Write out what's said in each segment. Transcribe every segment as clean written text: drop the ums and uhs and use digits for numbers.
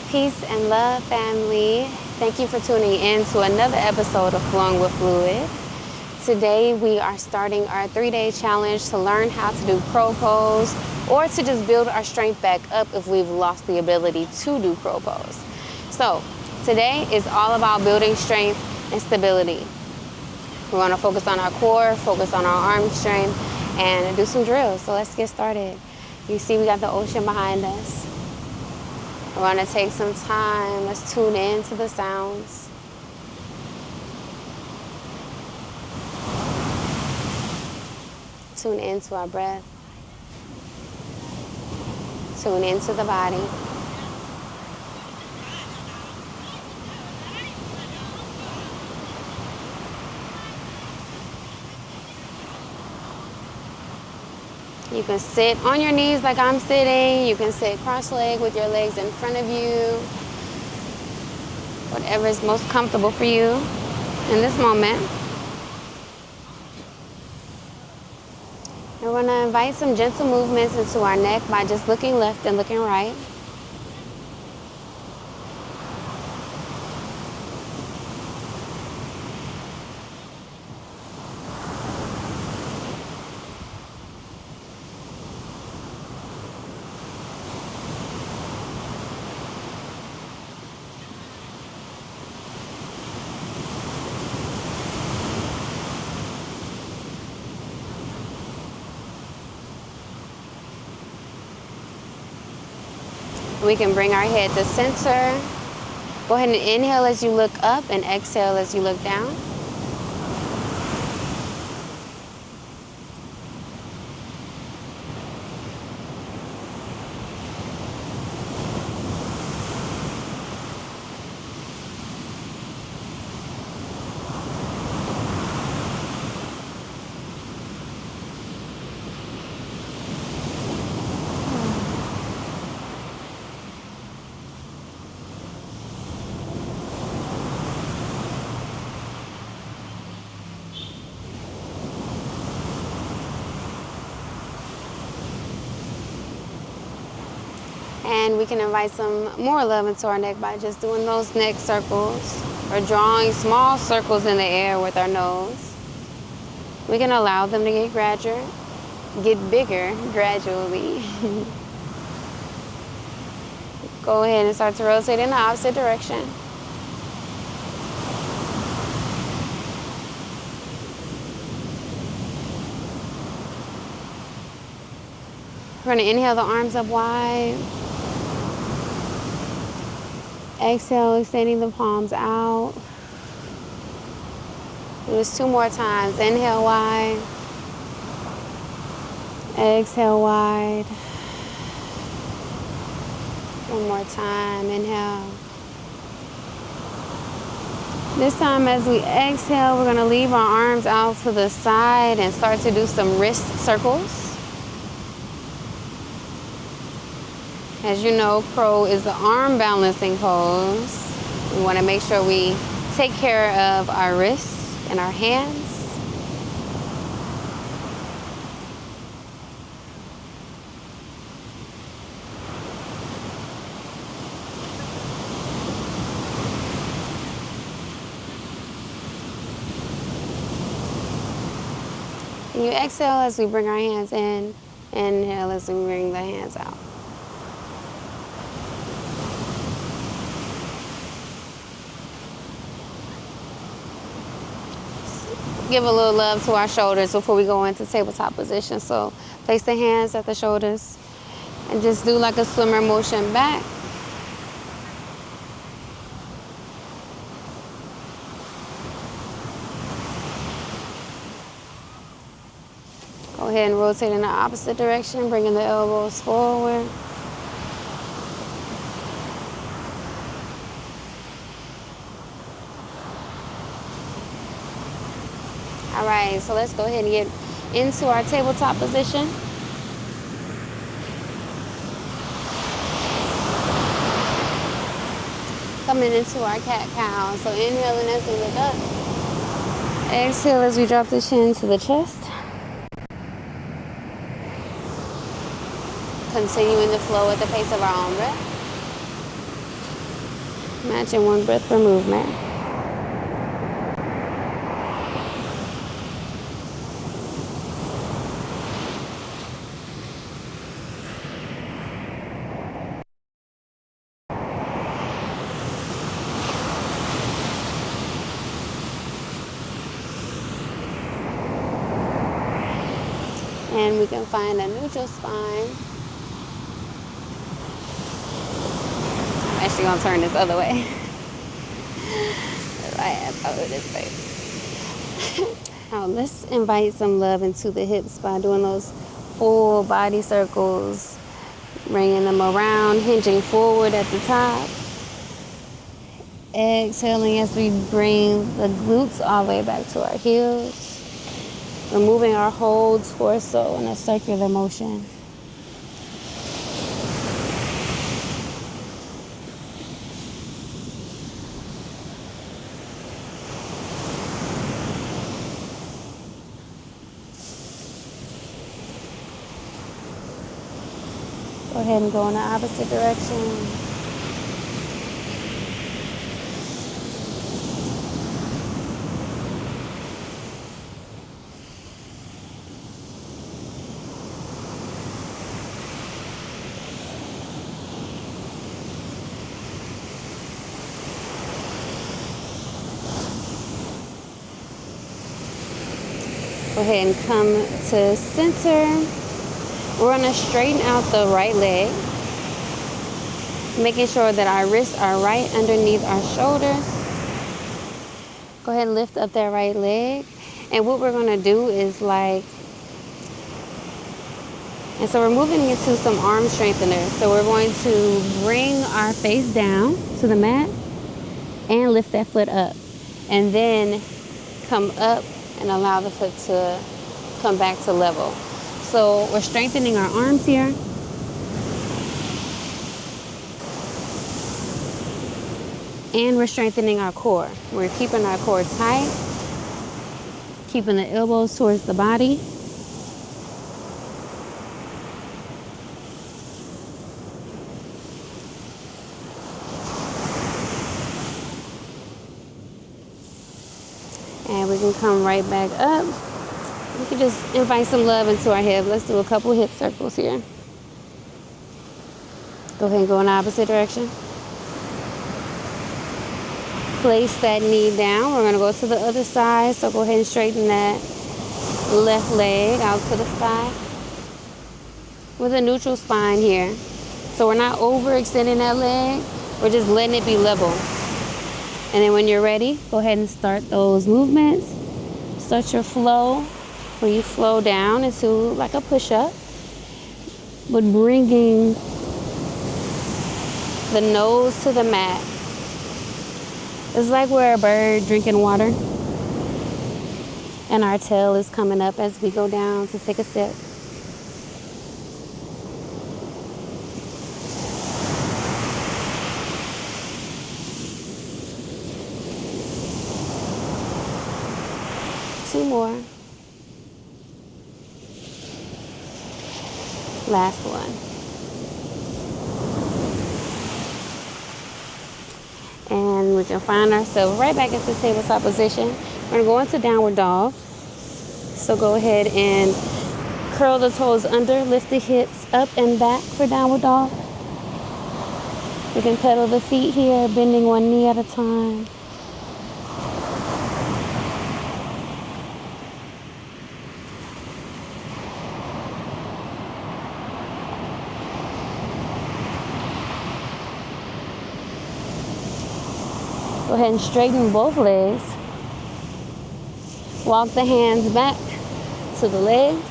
Peace and love, family. Thank you for tuning in to another episode of Flowing with Fluid. Today we are starting our 3-day challenge to learn how to do crow pose or to just build our strength back up if we've lost the ability to do crow pose. So today is all about building strength and stability. We want to focus on our core, focus on our arm strength, and do some drills. So let's get started. You see we got the ocean behind us. We're going to take some time. Let's tune in to the sounds. Tune into our breath. Tune into the body. You can sit on your knees like I'm sitting. You can sit cross-legged with your legs in front of you. Whatever is most comfortable for you in this moment. And we're going to invite some gentle movements into our neck by just looking left and looking right. We can bring our head to center. Go ahead and inhale as you look up and exhale as you look down. And we can invite some more love into our neck by just doing those neck circles or drawing small circles in the air with our nose. We can allow them to get bigger gradually. Go ahead and start to rotate in the opposite direction. We're going to inhale the arms up wide. Exhale, extending the palms out. Do this 2 more times. Inhale wide. Exhale wide. 1 more time. Inhale. This time as we exhale, we're going to leave our arms out to the side and start to do some wrist circles. As you know, crow is the arm balancing pose. We want to make sure we take care of our wrists and our hands. And you exhale as we bring our hands in. Inhale as we bring the hands out. Give a little love to our shoulders before we go into tabletop position. So place the hands at the shoulders and just do like a swimmer motion back. Go ahead and rotate in the opposite direction, bringing the elbows forward. All right, so let's go ahead and get into our tabletop position. Coming into our cat-cow. So inhaling as we look up. Exhale as we drop the chin to the chest. Continuing the flow at the pace of our own breath. Matching 1 breath per movement. And we can find a neutral spine. I'm actually gonna turn this other way. I have over this face. Now let's invite some love into the hips by doing those full body circles, bringing them around, hinging forward at the top. Exhaling as we bring the glutes all the way back to our heels. We're moving our whole torso in a circular motion. Go ahead and go in the opposite direction. Go ahead and come to center. We're going to straighten out the right leg, making sure that our wrists are right underneath our shoulders. Go ahead and lift up that right leg. And what we're going to do is so we're moving into some arm strengtheners. So we're going to bring our face down to the mat and lift that foot up. And then come up and allow the foot to come back to level. So we're strengthening our arms here. And we're strengthening our core. We're keeping our core tight, keeping the elbows towards the body. And we can come right back up. We can just invite some love into our hip. Let's do a couple hip circles here. Go ahead and go in the opposite direction. Place that knee down. We're going to go to the other side. So go ahead and straighten that left leg out to the side with a neutral spine here. So we're not overextending that leg. We're just letting it be level. And then when you're ready, go ahead and start those movements. Start your flow. Where you flow down into like a push-up, but bringing the nose to the mat. It's like we're a bird drinking water, and our tail is coming up as we go down to take a sip. Two more. Last one. And we can find ourselves right back into tabletop position. We're going to go into downward dog. So go ahead and curl the toes under, lift the hips up and back for downward dog. We can pedal the feet here, bending one knee at a time. Go ahead and straighten both legs. Walk the hands back to the legs.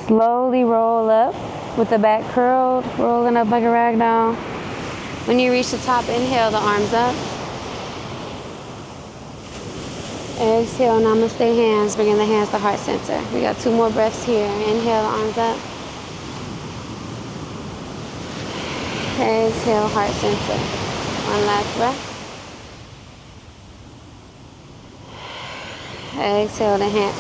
Slowly roll up with the back curled, rolling up like a rag doll. When you reach the top, inhale the arms up. Exhale, namaste hands, bringing the hands to heart center. We got 2 more breaths here. Inhale the arms up. Exhale, heart center. One last breath. Exhale the hands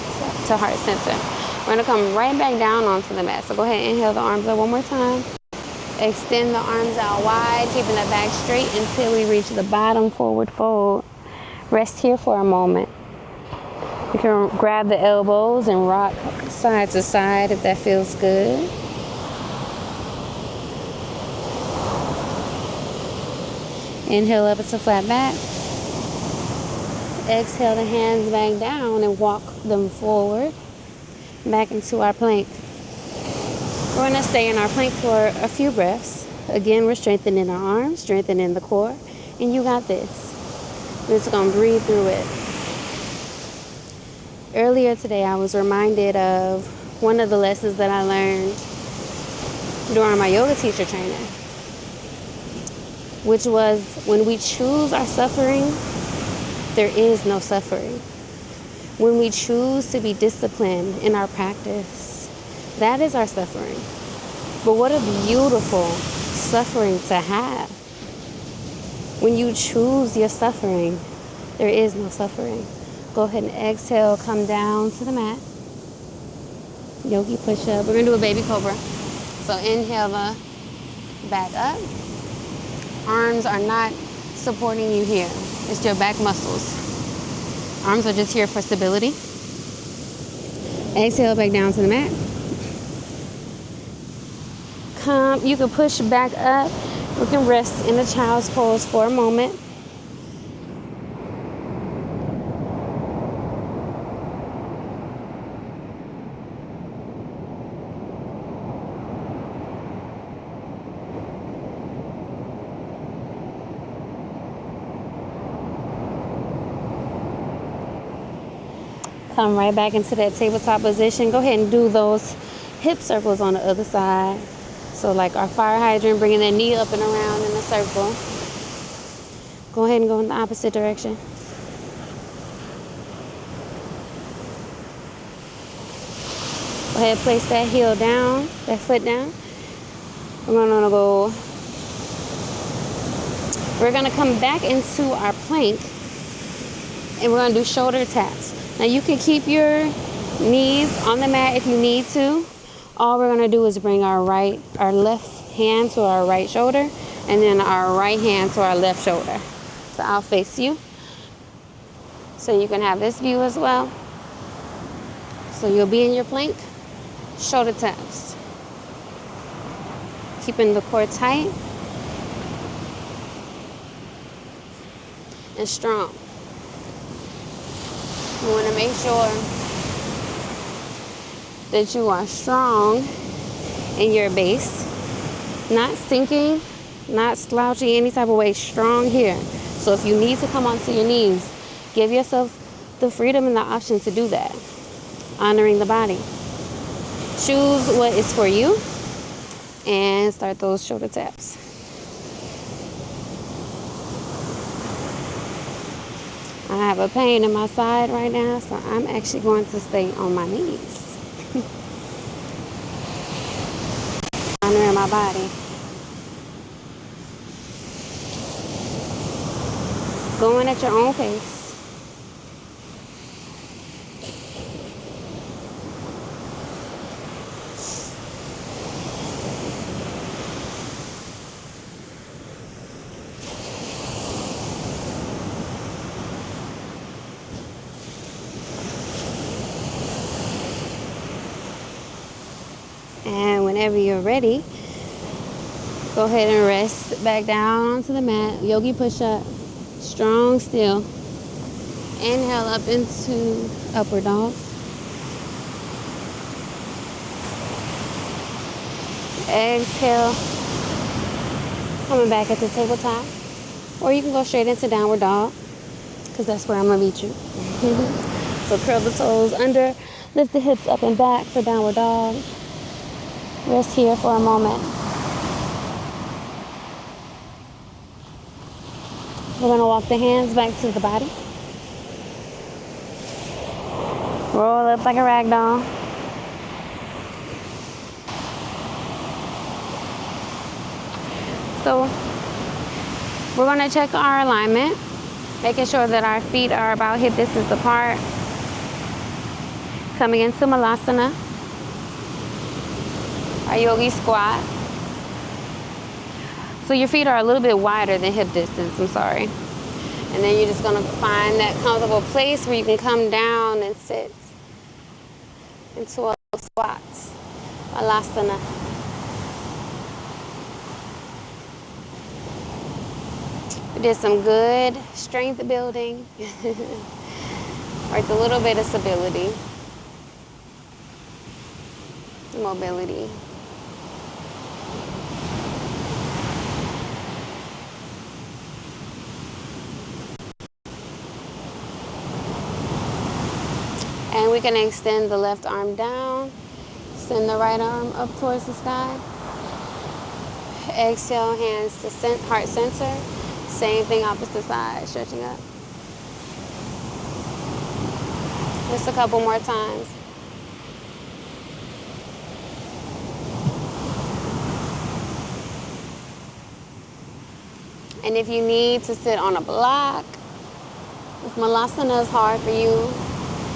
to heart center. We're going to come right back down onto the mat. So go ahead and inhale the arms up one more time. Extend the arms out wide, keeping the back straight until we reach the bottom forward fold. Rest here for a moment. You can grab the elbows and rock side to side if that feels good. Inhale up into flat back. Exhale the hands back down and walk them forward. Back into our plank. We're going to stay in our plank for a few breaths. Again, we're strengthening our arms, strengthening the core, and you got this. We're just going to breathe through it. Earlier today, I was reminded of one of the lessons that I learned during my yoga teacher training, which was when we choose our suffering, there is no suffering. When we choose to be disciplined in our practice, that is our suffering. But what a beautiful suffering to have. When you choose your suffering, there is no suffering. Go ahead and exhale, come down to the mat. Yogi push-up. We're going to do a baby cobra. So inhale the back up. Arms are not supporting you here. It's your back muscles. Arms are just here for stability. Exhale back down to the mat. Come, you can push back up. We can rest in the child's pose for a moment. Come right back into that tabletop position. Go ahead and do those hip circles on the other side. So like our fire hydrant, bringing that knee up and around in a circle. Go ahead and go in the opposite direction. Go ahead, place that heel down, that foot down. We're gonna come back into our plank and we're gonna do shoulder taps. Now you can keep your knees on the mat if you need to. All we're gonna do is bring our left hand to our right shoulder and then our right hand to our left shoulder. So I'll face you so you can have this view as well. So you'll be in your plank, shoulder taps. Keeping the core tight and strong. You want to make sure that you are strong in your base, not sinking, not slouching any type of way, strong here. So if you need to come onto your knees, give yourself the freedom and the option to do that, honoring the body. Choose what is for you and start those shoulder taps. I have a pain in my side right now, so I'm actually going to stay on my knees. Honoring my body. Going at your own pace. And whenever you're ready, go ahead and rest back down onto the mat. Yogi push-up, strong still. Inhale up into upward dog. Exhale, coming back at the tabletop. Or you can go straight into downward dog, because that's where I'm gonna meet you. So curl the toes under, lift the hips up and back for downward dog. Rest here for a moment. We're going to walk the hands back to the body. Roll up like a rag doll. So we're going to check our alignment, making sure that our feet are about hip distance apart. Coming into Malasana. Our yogi squat. So your feet are a little bit wider than hip distance, I'm sorry. And then you're just gonna find that comfortable place where you can come down and sit into a squat, Balasana. We did some good strength building, worked a little bit of stability, mobility. And we can extend the left arm down, send the right arm up towards the sky. Exhale, hands to heart center. Same thing, opposite side, stretching up. Just a couple more times. And if you need to sit on a block, if Malasana is hard for you,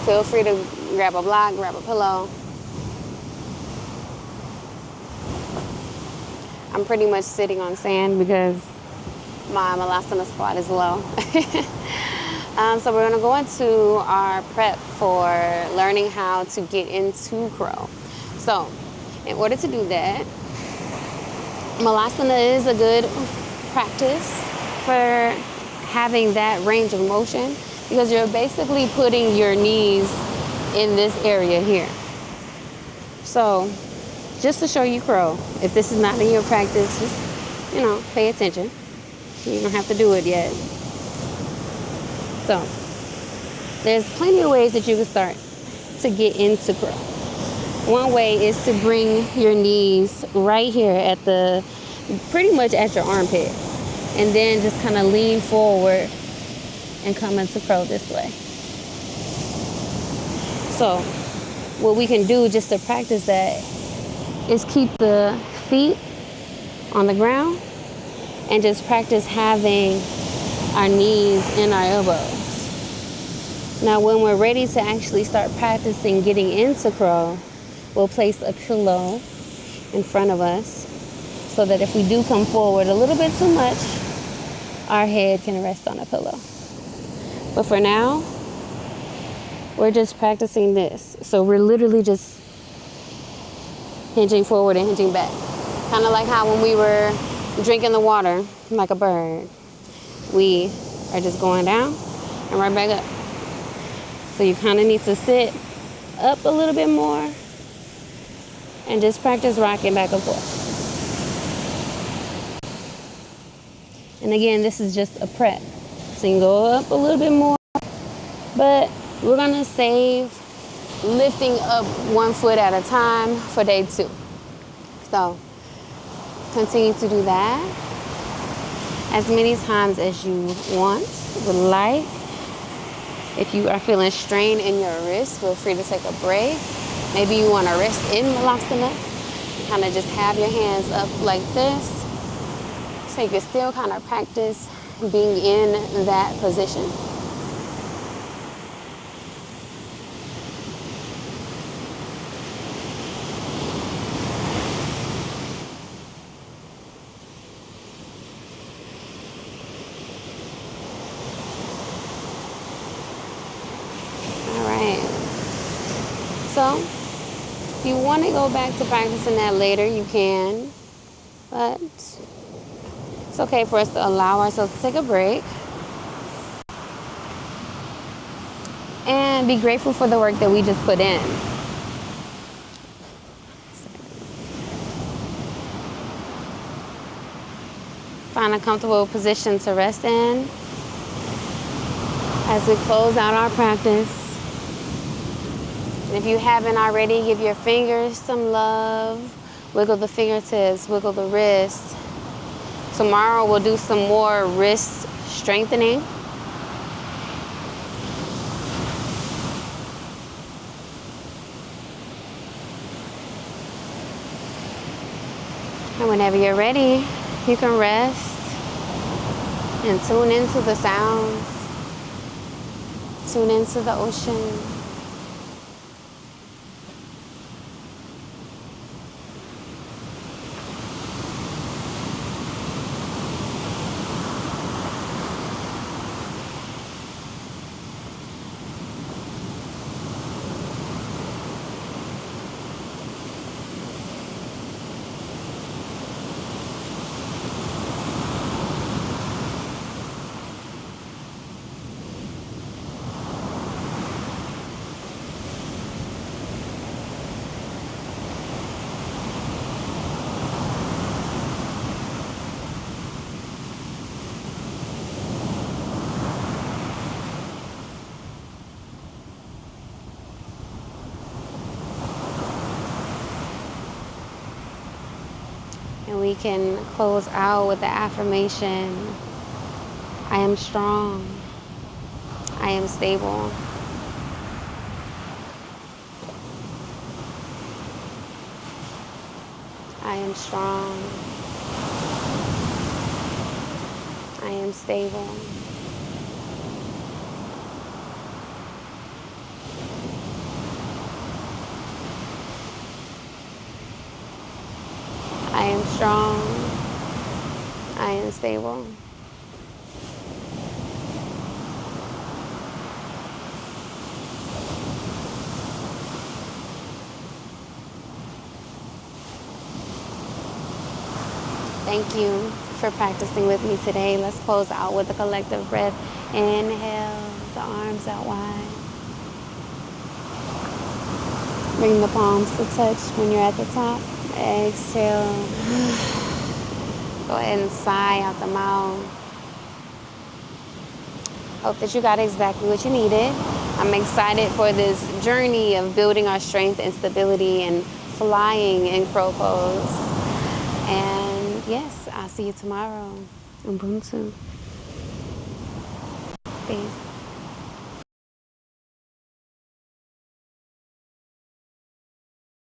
feel free to grab a block, grab a pillow. I'm pretty much sitting on sand because my Malasana squat is low. So we're gonna go into our prep for learning how to get into crow. So in order to do that, Malasana is a good practice for having that range of motion because you're basically putting your knees in this area here. So just to show you crow, if this is not in your practice, just, pay attention. You don't have to do it yet. So there's plenty of ways that you can start to get into crow. One way is to bring your knees right here at pretty much at your armpit, and then just kind of lean forward and come into crow this way. So what we can do just to practice that is keep the feet on the ground and just practice having our knees in our elbows. Now, when we're ready to actually start practicing getting into crow, we'll place a pillow in front of us so that if we do come forward a little bit too much, our head can rest on a pillow. But for now, we're just practicing this. So we're literally just hinging forward and hinging back. Kind of like how when we were drinking the water like a bird, we are just going down and right back up. So you kind of need to sit up a little bit more and just practice rocking back and forth. And again, this is just a prep. So you can go up a little bit more, but we're gonna save lifting up one foot at a time for day 2. So continue to do that as many times as you want, would like. If you are feeling strain in your wrist, feel free to take a break. Maybe you want to rest in Malasana. Kind of just have your hands up like this. So you can still kind of practice being in that position. So, if you want to go back to practicing that later, you can. But it's okay for us to allow ourselves to take a break. And be grateful for the work that we just put in. Find a comfortable position to rest in as we close out our practice. And if you haven't already, give your fingers some love. Wiggle the fingertips, wiggle the wrist. Tomorrow we'll do some more wrist strengthening. And whenever you're ready, you can rest and tune into the sounds. Tune into the ocean. we can close out with the affirmation, I am strong. I am stable. I am strong. I am stable. I am strong. I am stable. Thank you for practicing with me today. Let's close out with a collective breath. Inhale, the arms out wide. Bring the palms to touch when you're at the top. Exhale. Go ahead and sigh out the mouth. Hope that you got exactly what you needed. I'm excited for this journey of building our strength and stability and flying in crow pose. And yes, I'll see you tomorrow. Ubuntu. Peace.